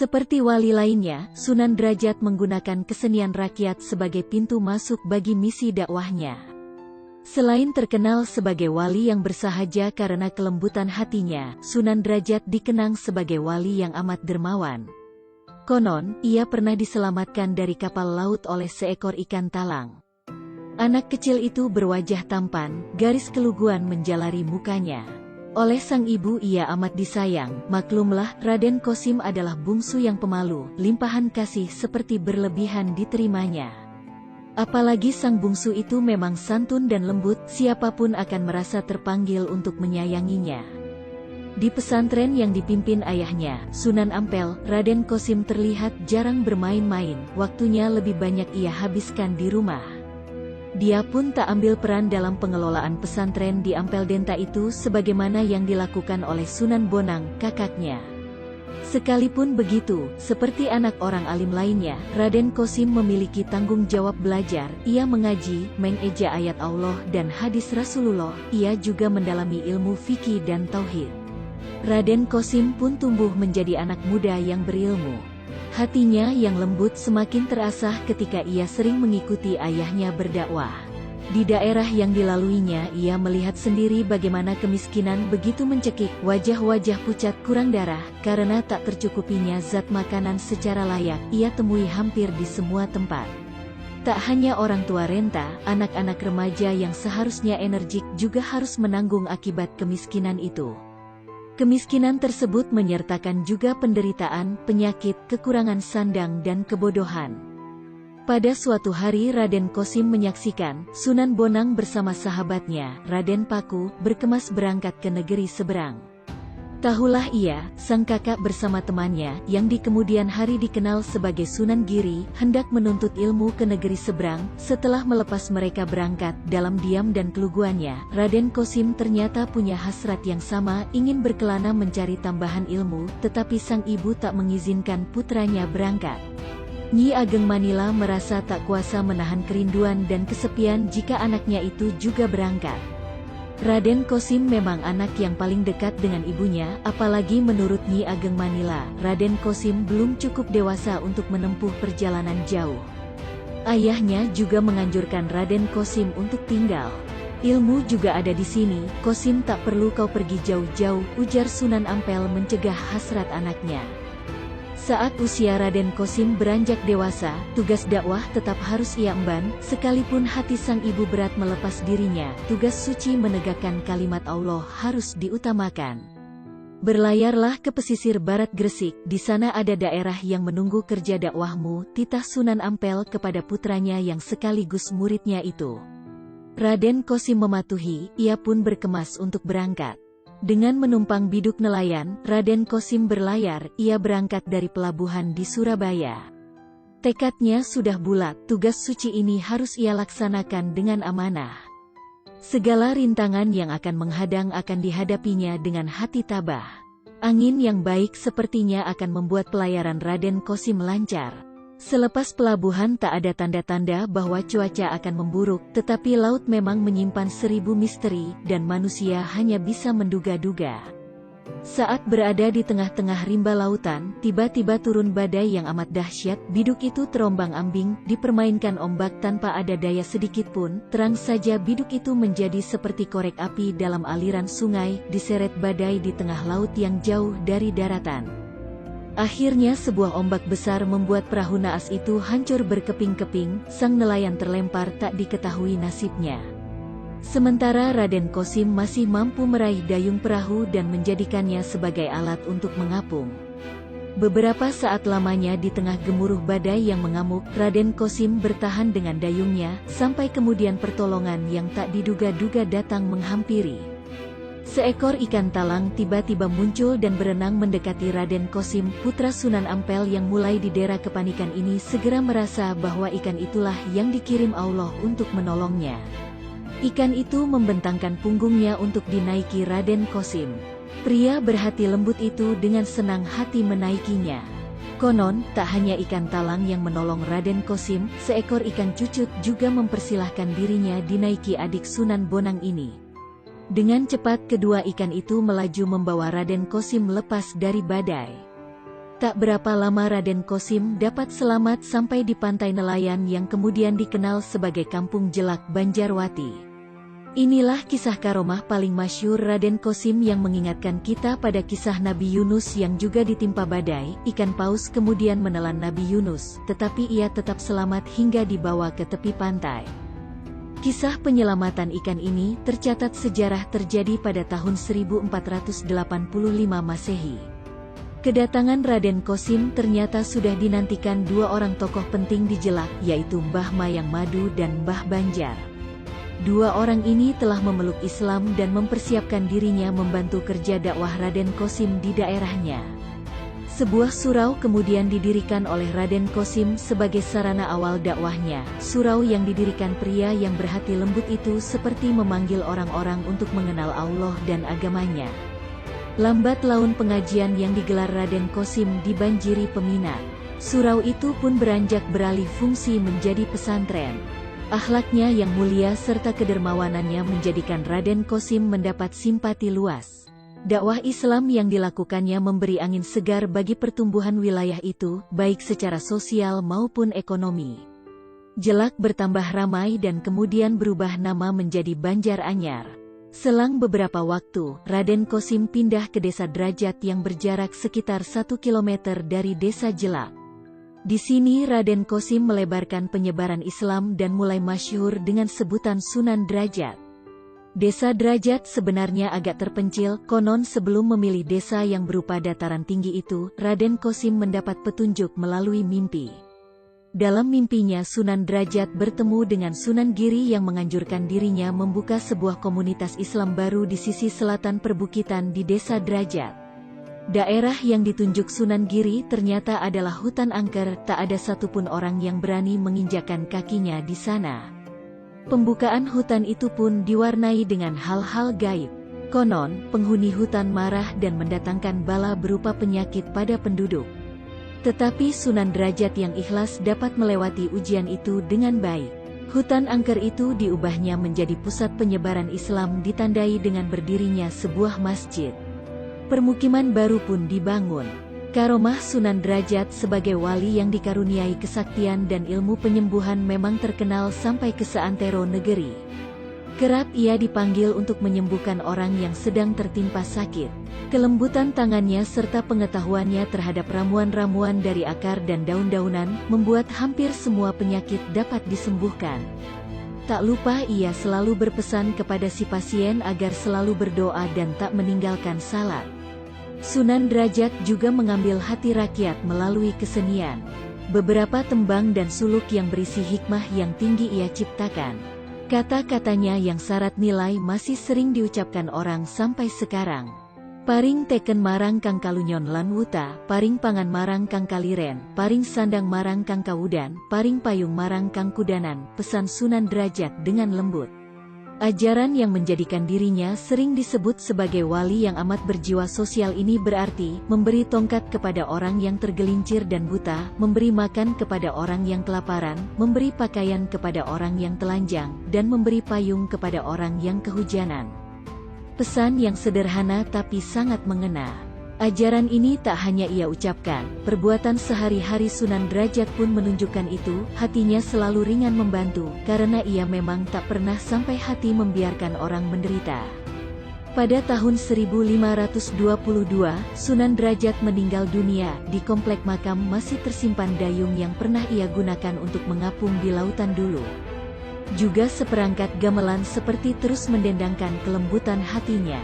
Seperti wali lainnya, Sunan Derajat menggunakan kesenian rakyat sebagai pintu masuk bagi misi dakwahnya. Selain terkenal sebagai wali yang bersahaja karena kelembutan hatinya, Sunan Derajat dikenang sebagai wali yang amat dermawan. Konon, ia pernah diselamatkan dari kapal laut oleh seekor ikan talang. Anak kecil itu berwajah tampan, garis keluguan menjalari mukanya. Oleh sang ibu ia amat disayang, maklumlah Raden Kosim adalah bungsu yang pemalu, limpahan kasih seperti berlebihan diterimanya. Apalagi sang bungsu itu memang santun dan lembut, siapapun akan merasa terpanggil untuk menyayanginya. Di pesantren yang dipimpin ayahnya, Sunan Ampel, Raden Kosim terlihat jarang bermain-main, waktunya lebih banyak ia habiskan di rumah. Dia pun tak ambil peran dalam pengelolaan pesantren di Ampel Denta itu sebagaimana yang dilakukan oleh Sunan Bonang, kakaknya. Sekalipun begitu, seperti anak orang alim lainnya, Raden Kosim memiliki tanggung jawab belajar, ia mengaji, mengeja ayat Allah dan hadis Rasulullah, ia juga mendalami ilmu fikih dan tauhid. Raden Kosim pun tumbuh menjadi anak muda yang berilmu. Hatinya yang lembut semakin terasah ketika ia sering mengikuti ayahnya berdakwah. Di daerah yang dilaluinya ia melihat sendiri bagaimana kemiskinan begitu mencekik, wajah-wajah pucat kurang darah, karena tak tercukupinya zat makanan secara layak, ia temui hampir di semua tempat. Tak hanya orang tua renta, anak-anak remaja yang seharusnya energik juga harus menanggung akibat kemiskinan itu. Kemiskinan tersebut menyertakan juga penderitaan, penyakit, kekurangan sandang dan kebodohan. Pada suatu hari Raden Kosim menyaksikan, Sunan Bonang bersama sahabatnya, Raden Paku, berkemas berangkat ke negeri seberang. Tahulah ia, sang kakak bersama temannya, yang di kemudian hari dikenal sebagai Sunan Giri, hendak menuntut ilmu ke negeri seberang. Setelah melepas mereka berangkat, dalam diam dan keluguannya, Raden Kosim ternyata punya hasrat yang sama, ingin berkelana mencari tambahan ilmu, tetapi sang ibu tak mengizinkan putranya berangkat. Nyi Ageng Manila merasa tak kuasa menahan kerinduan dan kesepian jika anaknya itu juga berangkat. Raden Kosim memang anak yang paling dekat dengan ibunya, apalagi menurut Nyi Ageng Manila, Raden Kosim belum cukup dewasa untuk menempuh perjalanan jauh. Ayahnya juga menganjurkan Raden Kosim untuk tinggal. Ilmu juga ada di sini, Kosim tak perlu kau pergi jauh-jauh, ujar Sunan Ampel mencegah hasrat anaknya. Saat usia Raden Kosim beranjak dewasa, tugas dakwah tetap harus ia emban, sekalipun hati sang ibu berat melepas dirinya, tugas suci menegakkan kalimat Allah harus diutamakan. Berlayarlah ke pesisir barat Gresik, di sana ada daerah yang menunggu kerja dakwahmu, titah Sunan Ampel kepada putranya yang sekaligus muridnya itu. Raden Kosim mematuhi, ia pun berkemas untuk berangkat. Dengan menumpang biduk nelayan, Raden Kosim berlayar, ia berangkat dari pelabuhan di Surabaya. Tekadnya sudah bulat, tugas suci ini harus ia laksanakan dengan amanah. Segala rintangan yang akan menghadang akan dihadapinya dengan hati tabah. Angin yang baik sepertinya akan membuat pelayaran Raden Kosim lancar. Selepas pelabuhan tak ada tanda-tanda bahwa cuaca akan memburuk, tetapi laut memang menyimpan 1000 misteri, dan manusia hanya bisa menduga-duga. Saat berada di tengah-tengah rimba lautan, tiba-tiba turun badai yang amat dahsyat, biduk itu terombang-ambing, dipermainkan ombak tanpa ada daya sedikitpun, terang saja biduk itu menjadi seperti korek api dalam aliran sungai, diseret badai di tengah laut yang jauh dari daratan. Akhirnya sebuah ombak besar membuat perahu naas itu hancur berkeping-keping, sang nelayan terlempar tak diketahui nasibnya. Sementara Raden Kosim masih mampu meraih dayung perahu dan menjadikannya sebagai alat untuk mengapung. Beberapa saat lamanya di tengah gemuruh badai yang mengamuk, Raden Kosim bertahan dengan dayungnya, sampai kemudian pertolongan yang tak diduga-duga datang menghampiri. Seekor ikan talang tiba-tiba muncul dan berenang mendekati Raden Kosim. Putra Sunan Ampel yang mulai didera kepanikan ini segera merasa bahwa ikan itulah yang dikirim Allah untuk menolongnya. Ikan itu membentangkan punggungnya untuk dinaiki Raden Kosim. Pria berhati lembut itu dengan senang hati menaikinya. Konon, tak hanya ikan talang yang menolong Raden Kosim, seekor ikan cucut juga mempersilahkan dirinya dinaiki adik Sunan Bonang ini. Dengan cepat kedua ikan itu melaju membawa Raden Kosim lepas dari badai. Tak berapa lama Raden Kosim dapat selamat sampai di pantai nelayan yang kemudian dikenal sebagai Kampung Jelak Banjarwati. Inilah kisah karomah paling masyhur Raden Kosim yang mengingatkan kita pada kisah Nabi Yunus yang juga ditimpa badai, ikan paus kemudian menelan Nabi Yunus, tetapi ia tetap selamat hingga dibawa ke tepi pantai. Kisah penyelamatan ikan ini tercatat sejarah terjadi pada tahun 1485 Masehi. Kedatangan Raden Kosim ternyata sudah dinantikan dua orang tokoh penting di Jelak, yaitu Mbah Mayang Madu dan Mbah Banjar. Dua orang ini telah memeluk Islam dan mempersiapkan dirinya membantu kerja dakwah Raden Kosim di daerahnya. Sebuah surau kemudian didirikan oleh Raden Kosim sebagai sarana awal dakwahnya. Surau yang didirikan pria yang berhati lembut itu seperti memanggil orang-orang untuk mengenal Allah dan agamanya. Lambat laun pengajian yang digelar Raden Kosim dibanjiri peminat. Surau itu pun beranjak beralih fungsi menjadi pesantren. Akhlaknya yang mulia serta kedermawanannya menjadikan Raden Kosim mendapat simpati luas. Dakwah Islam yang dilakukannya memberi angin segar bagi pertumbuhan wilayah itu, baik secara sosial maupun ekonomi. Jelak bertambah ramai dan kemudian berubah nama menjadi Banjaranyar. Selang beberapa waktu, Raden Kosim pindah ke desa Drajat yang berjarak sekitar 1 km dari desa Jelak. Di sini Raden Kosim melebarkan penyebaran Islam dan mulai masyhur dengan sebutan Sunan Drajat. Desa Drajat sebenarnya agak terpencil, konon sebelum memilih desa yang berupa dataran tinggi itu, Raden Kosim mendapat petunjuk melalui mimpi. Dalam mimpinya Sunan Drajat bertemu dengan Sunan Giri yang menganjurkan dirinya membuka sebuah komunitas Islam baru di sisi selatan perbukitan di desa Drajat. Daerah yang ditunjuk Sunan Giri ternyata adalah hutan angker, tak ada satupun orang yang berani menginjakan kakinya di sana. Pembukaan hutan itu pun diwarnai dengan hal-hal gaib. Konon, penghuni hutan marah dan mendatangkan bala berupa penyakit pada penduduk. Tetapi Sunan Drajat yang ikhlas dapat melewati ujian itu dengan baik. Hutan angker itu diubahnya menjadi pusat penyebaran Islam ditandai dengan berdirinya sebuah masjid. Permukiman baru pun dibangun. Karomah Sunan Drajat sebagai wali yang dikaruniai kesaktian dan ilmu penyembuhan memang terkenal sampai ke seantero negeri. Kerap ia dipanggil untuk menyembuhkan orang yang sedang tertimpa sakit. Kelembutan tangannya serta pengetahuannya terhadap ramuan-ramuan dari akar dan daun-daunan membuat hampir semua penyakit dapat disembuhkan. Tak lupa ia selalu berpesan kepada si pasien agar selalu berdoa dan tak meninggalkan salat. Sunan Drajat juga mengambil hati rakyat melalui kesenian. Beberapa tembang dan suluk yang berisi hikmah yang tinggi ia ciptakan. Kata-katanya yang syarat nilai masih sering diucapkan orang sampai sekarang. Paring teken marang kang kalunyon lan wuta, paring pangan marang kang kaliren, paring sandang marang kang kawudan, paring payung marang kang kudanan, pesan Sunan Drajat dengan lembut. Ajaran yang menjadikan dirinya sering disebut sebagai wali yang amat berjiwa sosial ini berarti, memberi tongkat kepada orang yang tergelincir dan buta, memberi makan kepada orang yang kelaparan, memberi pakaian kepada orang yang telanjang, dan memberi payung kepada orang yang kehujanan. Pesan yang sederhana tapi sangat mengena. Ajaran ini tak hanya ia ucapkan, perbuatan sehari-hari Sunan Drajat pun menunjukkan itu. Hatinya selalu ringan membantu, karena ia memang tak pernah sampai hati membiarkan orang menderita. Pada tahun 1522, Sunan Drajat meninggal dunia. Di komplek makam masih tersimpan dayung yang pernah ia gunakan untuk mengapung di lautan dulu. Juga seperangkat gamelan seperti terus mendendangkan kelembutan hatinya.